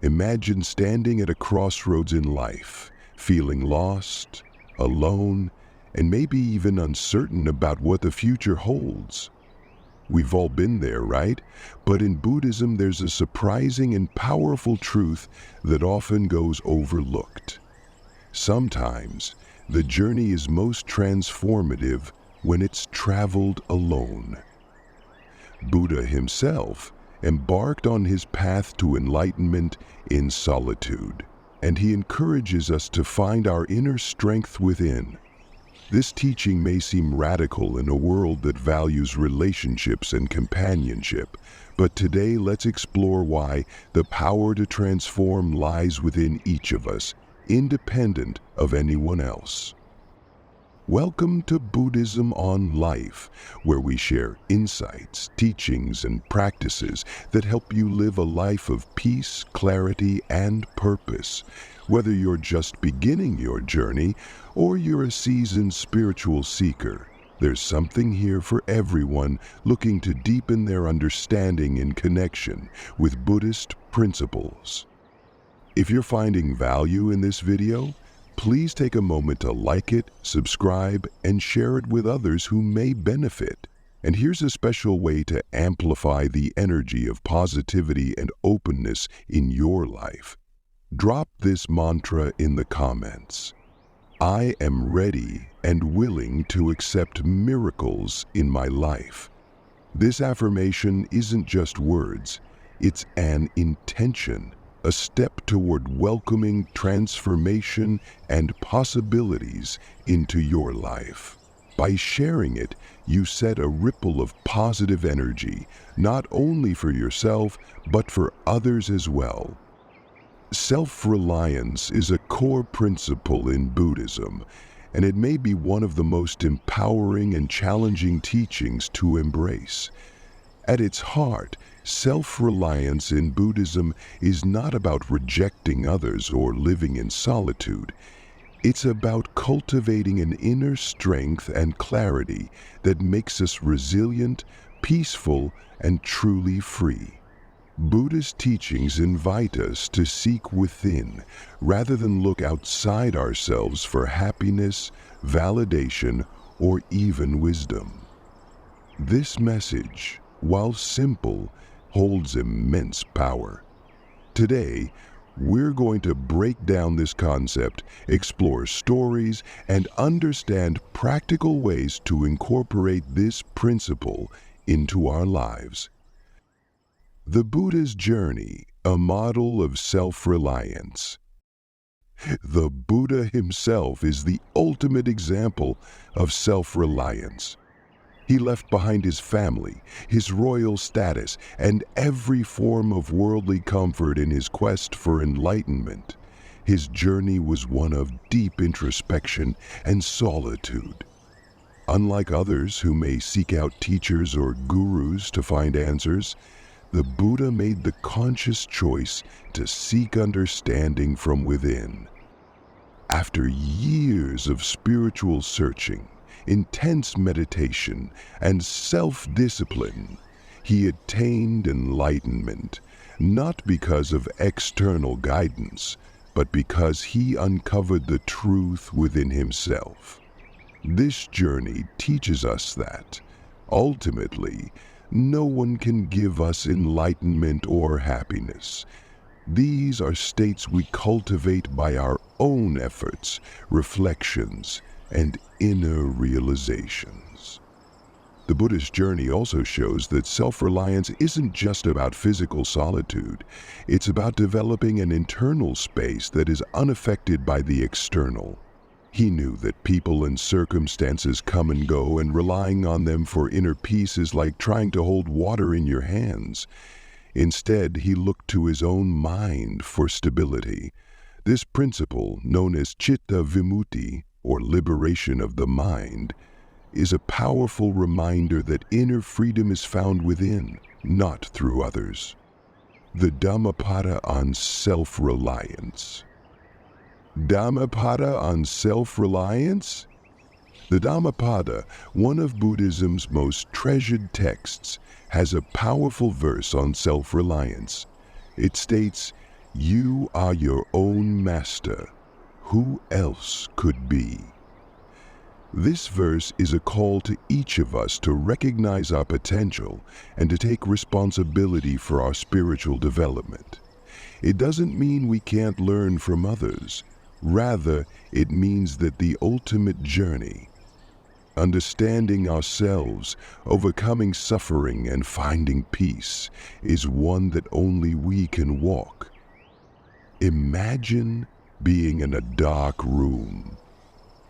Imagine standing at a crossroads in life, feeling lost, alone, and maybe even uncertain about what the future holds. We've all been there, right? But in Buddhism, there's a surprising and powerful truth that often goes overlooked. Sometimes, the journey is most transformative when it's traveled alone. Buddha himself embarked on his path to enlightenment in solitude, and he encourages us to find our inner strength within. This teaching may seem radical in a world that values relationships and companionship, but today let's explore why the power to transform lies within each of us, independent of anyone else. Welcome to Buddhism on Life, where we share insights, teachings, and practices that help you live a life of peace, clarity, and purpose. Whether you're just beginning your journey or you're a seasoned spiritual seeker, there's something here for everyone looking to deepen their understanding and connection with Buddhist principles. If you're finding value in this video, please take a moment to like it, subscribe, and share it with others who may benefit. And here's a special way to amplify the energy of positivity and openness in your life. Drop this mantra in the comments. I am ready and willing to accept miracles in my life. This affirmation isn't just words, it's an intention. A step toward welcoming transformation and possibilities into your life. By sharing it, you set a ripple of positive energy, not only for yourself, but for others as well. Self-reliance is a core principle in Buddhism, and it may be one of the most empowering and challenging teachings to embrace. At its heart, self-reliance in Buddhism is not about rejecting others or living in solitude. It's about cultivating an inner strength and clarity that makes us resilient, peaceful, and truly free. Buddhist teachings invite us to seek within rather than look outside ourselves for happiness, validation, or even wisdom. This message, while simple, holds immense power. Today, we're going to break down this concept, explore stories, and understand practical ways to incorporate this principle into our lives. The Buddha's Journey, a model of self-reliance. The Buddha himself is the ultimate example of self-reliance. He left behind his family, his royal status, and every form of worldly comfort in his quest for enlightenment. His journey was one of deep introspection and solitude. Unlike others who may seek out teachers or gurus to find answers, the Buddha made the conscious choice to seek understanding from within. After years of spiritual searching, intense meditation, and self-discipline, he attained enlightenment, not because of external guidance, but because he uncovered the truth within himself. This journey teaches us that, ultimately, no one can give us enlightenment or happiness. These are states we cultivate by our own efforts, reflections, and inner realizations. The Buddhist journey also shows that self-reliance isn't just about physical solitude. It's about developing an internal space that is unaffected by the external. He knew that people and circumstances come and go, and relying on them for inner peace is like trying to hold water in your hands. Instead, he looked to his own mind for stability. This principle, known as citta vimutti, or liberation of the mind, is a powerful reminder that inner freedom is found within, not through others. The Dhammapada on self-reliance. Dhammapada on self-reliance? The Dhammapada, one of Buddhism's most treasured texts, has a powerful verse on self-reliance. It states, You are your own master. Who else could be? This verse is a call to each of us to recognize our potential and to take responsibility for our spiritual development. It doesn't mean we can't learn from others. Rather, it means that the ultimate journey, understanding ourselves, overcoming suffering, and finding peace, is one that only we can walk. Imagine being in a dark room.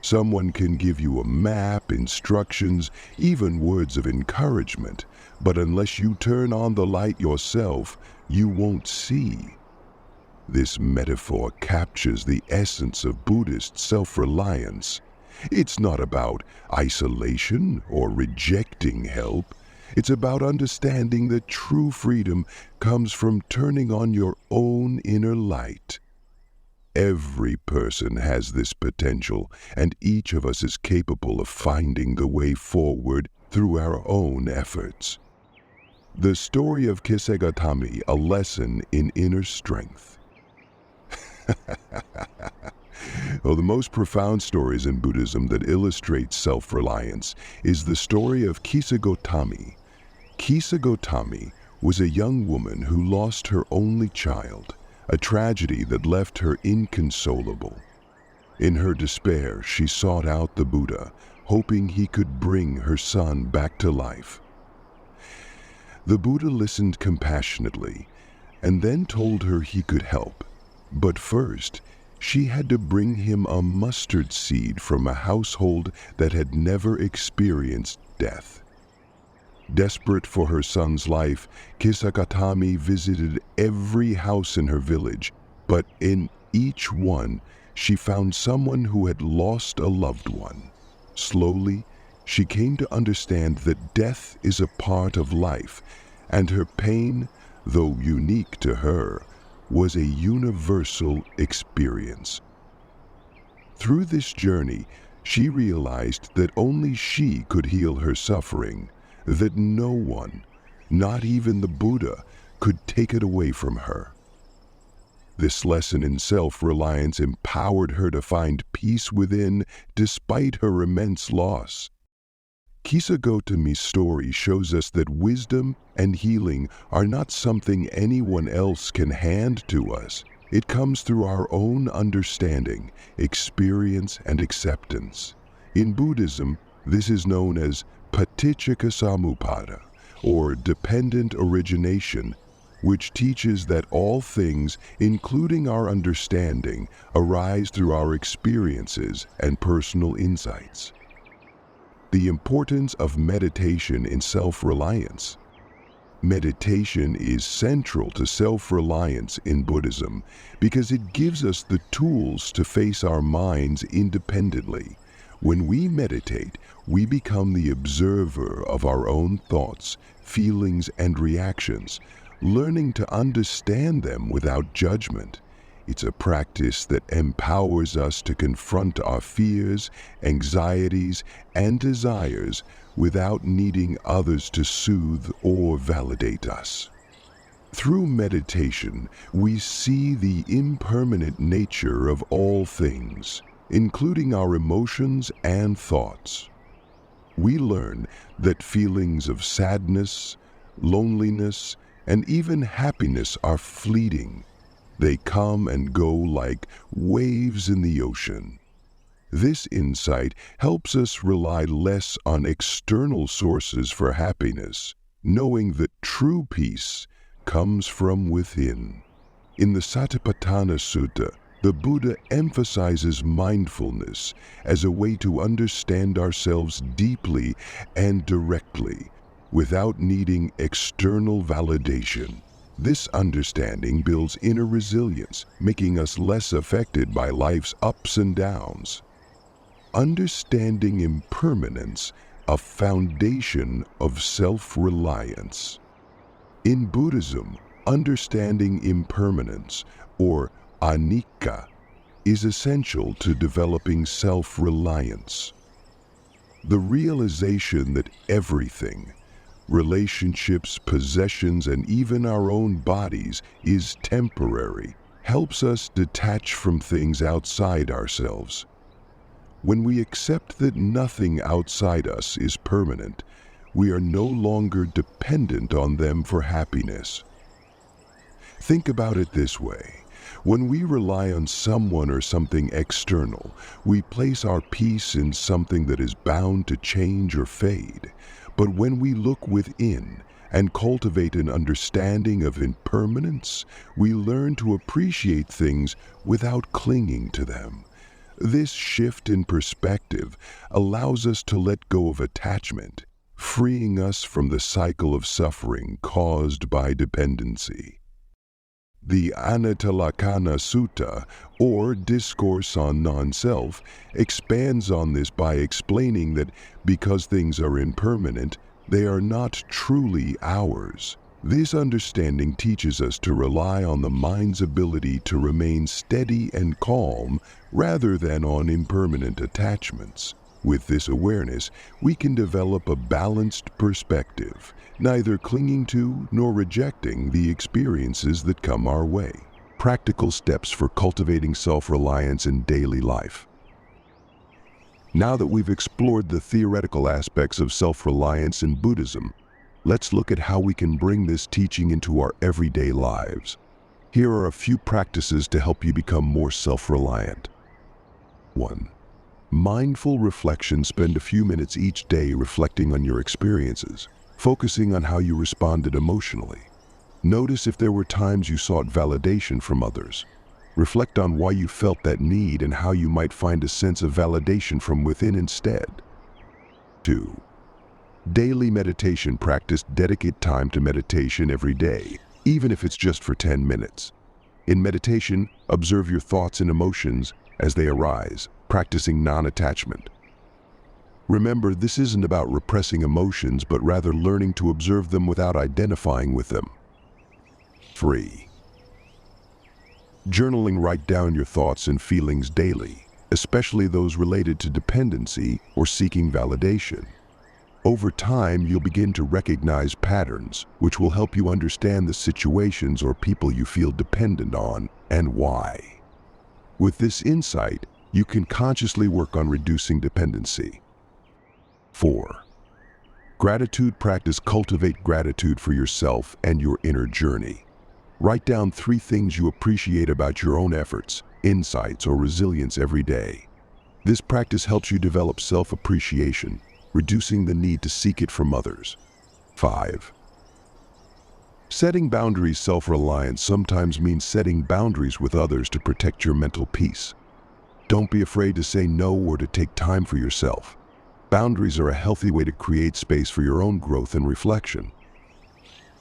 Someone can give you a map, instructions, even words of encouragement, but unless you turn on the light yourself, you won't see. This metaphor captures the essence of Buddhist self-reliance. It's not about isolation or rejecting help. It's about understanding that true freedom comes from turning on your own inner light. Every person has this potential, and each of us is capable of finding the way forward through our own efforts. The story of Kisegatami, a lesson in inner strength. Well, the most profound stories in Buddhism that illustrate self-reliance is the story of Kisagotami. Kisagotami was a young woman who lost her only child, a tragedy that left her inconsolable. In her despair, she sought out the Buddha, hoping he could bring her son back to life. The Buddha listened compassionately and then told her he could help. But first, she had to bring him a mustard seed from a household that had never experienced death. Desperate for her son's life, Kisakatami visited every house in her village, but in each one, she found someone who had lost a loved one. Slowly, she came to understand that death is a part of life, and her pain, though unique to her, was a universal experience. Through this journey, she realized that only she could heal her suffering, that no one, not even the Buddha, could take it away from her. This lesson in self-reliance empowered her to find peace within despite her immense loss. Kisagotami's story shows us that wisdom and healing are not something anyone else can hand to us. It comes through our own understanding, experience, and acceptance. In Buddhism, this is known as paticca or dependent origination, which teaches that all things, including our understanding, arise through our experiences and personal insights. The importance of meditation in self-reliance. Meditation is central to self-reliance in Buddhism because it gives us the tools to face our minds independently. When we meditate, we become the observer of our own thoughts, feelings, and reactions, learning to understand them without judgment. It's a practice that empowers us to confront our fears, anxieties, and desires without needing others to soothe or validate us. Through meditation, we see the impermanent nature of all things, including our emotions and thoughts. We learn that feelings of sadness, loneliness, and even happiness are fleeting. They come and go like waves in the ocean. This insight helps us rely less on external sources for happiness, knowing that true peace comes from within. In the Satipatthana Sutta, the Buddha emphasizes mindfulness as a way to understand ourselves deeply and directly, without needing external validation. This understanding builds inner resilience, making us less affected by life's ups and downs. Understanding impermanence, a foundation of self-reliance. In Buddhism, understanding impermanence, or anicca, is essential to developing self-reliance. The realization that everything, relationships, possessions, and even our own bodies, is temporary, helps us detach from things outside ourselves. When we accept that nothing outside us is permanent, we are no longer dependent on them for happiness. Think about it this way. When we rely on someone or something external, we place our peace in something that is bound to change or fade. But when we look within and cultivate an understanding of impermanence, we learn to appreciate things without clinging to them. This shift in perspective allows us to let go of attachment, freeing us from the cycle of suffering caused by dependency. The Anattalakkhana Sutta, or Discourse on Non-Self, expands on this by explaining that because things are impermanent, they are not truly ours. This understanding teaches us to rely on the mind's ability to remain steady and calm rather than on impermanent attachments. With this awareness, we can develop a balanced perspective, neither clinging to nor rejecting the experiences that come our way. Practical steps for cultivating self-reliance in daily life. Now that we've explored the theoretical aspects of self-reliance in Buddhism, let's look at how we can bring this teaching into our everyday lives. Here are a few practices to help you become more self-reliant. 1. Mindful reflection. Spend a few minutes each day reflecting on your experiences, focusing on how you responded emotionally. Notice if there were times you sought validation from others. Reflect on why you felt that need and how you might find a sense of validation from within instead. 2. Daily meditation practice. Dedicate time to meditation every day, even if it's just for 10 minutes. In meditation, observe your thoughts and emotions as they arise, practicing non-attachment. Remember, this isn't about repressing emotions, but rather learning to observe them without identifying with them. 3. Journaling. Write down your thoughts and feelings daily, especially those related to dependency or seeking validation. Over time, you'll begin to recognize patterns, which will help you understand the situations or people you feel dependent on and why. With this insight, you can consciously work on reducing dependency. 4. Gratitude practice. Cultivate gratitude for yourself and your inner journey. Write down 3 things you appreciate about your own efforts, insights, or resilience every day. This practice helps you develop self-appreciation, reducing the need to seek it from others. 5. Setting boundaries. Self-reliance sometimes means setting boundaries with others to protect your mental peace. Don't be afraid to say no or to take time for yourself. Boundaries are a healthy way to create space for your own growth and reflection.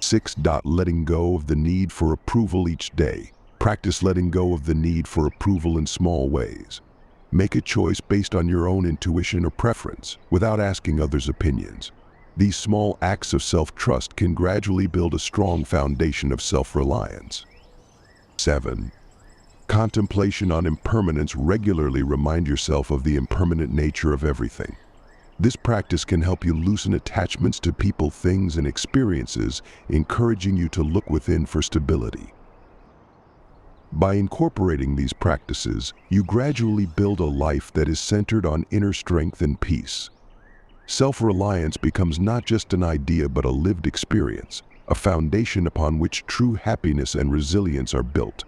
6. Letting go of the need for approval each day. Practice letting go of the need for approval in small ways. Make a choice based on your own intuition or preference, without asking others' opinions. These small acts of self-trust can gradually build a strong foundation of self-reliance. 7. Contemplation on impermanence. Regularly remind yourself of the impermanent nature of everything. This practice can help you loosen attachments to people, things, and experiences, encouraging you to look within for stability. By incorporating these practices, you gradually build a life that is centered on inner strength and peace. Self-reliance becomes not just an idea but a lived experience, a foundation upon which true happiness and resilience are built.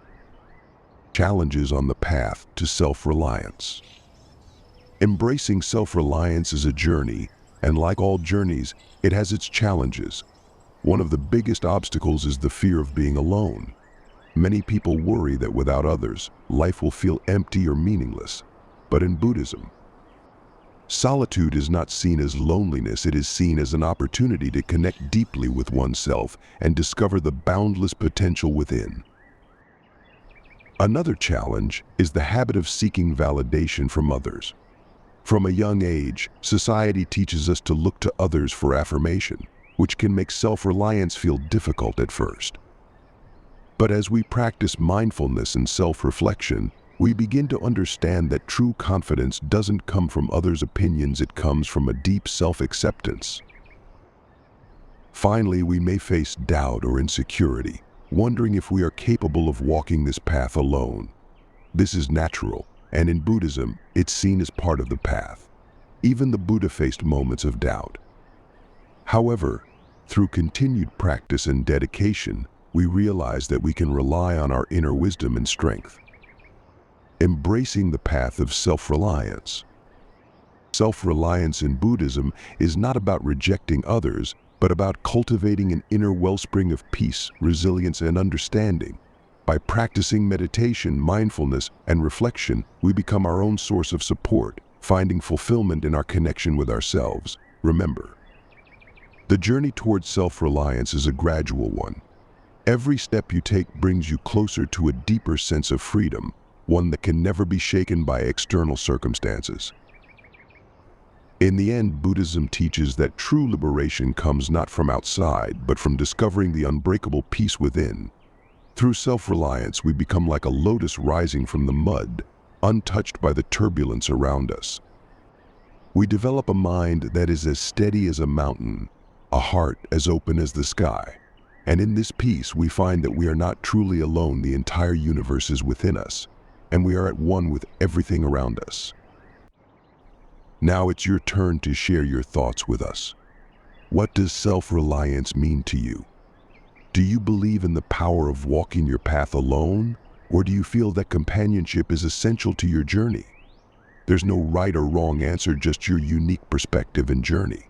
Challenges on the path to self-reliance. Embracing self-reliance is a journey, and like all journeys, it has its challenges. One of the biggest obstacles is the fear of being alone. Many people worry that without others, life will feel empty or meaningless. But in Buddhism, solitude is not seen as loneliness. It is seen as an opportunity to connect deeply with oneself and discover the boundless potential within. Another challenge is the habit of seeking validation from others. From a young age, society teaches us to look to others for affirmation, which can make self-reliance feel difficult at first. But as we practice mindfulness and self-reflection, we begin to understand that true confidence doesn't come from others' opinions. It comes from a deep self-acceptance. Finally, we may face doubt or insecurity. wondering if we are capable of walking this path alone. This is natural, and in Buddhism, it's seen as part of the path. Even the Buddha faced moments of doubt. However, through continued practice and dedication, we realize that we can rely on our inner wisdom and strength. Embracing the path of self-reliance. Self-reliance in Buddhism is not about rejecting others, but about cultivating an inner wellspring of peace, resilience, and understanding. By practicing meditation, mindfulness, and reflection, we become our own source of support, finding fulfillment in our connection with ourselves. Remember, the journey towards self-reliance is a gradual one. Every step you take brings you closer to a deeper sense of freedom, one that can never be shaken by external circumstances. In the end, Buddhism teaches that true liberation comes not from outside, but from discovering the unbreakable peace within. Through self-reliance, we become like a lotus rising from the mud, untouched by the turbulence around us. We develop a mind that is as steady as a mountain, a heart as open as the sky. And in this peace, we find that we are not truly alone. The entire universe is within us, and we are at one with everything around us. Now it's your turn to share your thoughts with us. What does self-reliance mean to you? Do you believe in the power of walking your path alone, or do you feel that companionship is essential to your journey? There's no right or wrong answer, just your unique perspective and journey.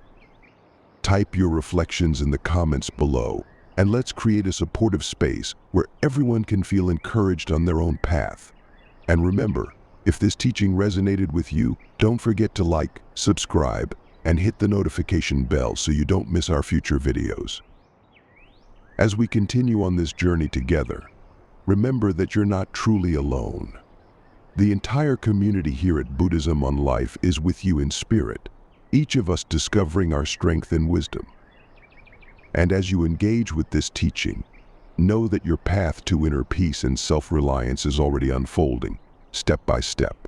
Type your reflections in the comments below, and let's create a supportive space where everyone can feel encouraged on their own path. And remember, if this teaching resonated with you, don't forget to like, subscribe, and hit the notification bell so you don't miss our future videos. As we continue on this journey together, remember that you're not truly alone. The entire community here at Buddhism on Life is with you in spirit, each of us discovering our strength and wisdom. And as you engage with this teaching, know that your path to inner peace and self-reliance is already unfolding, step by step.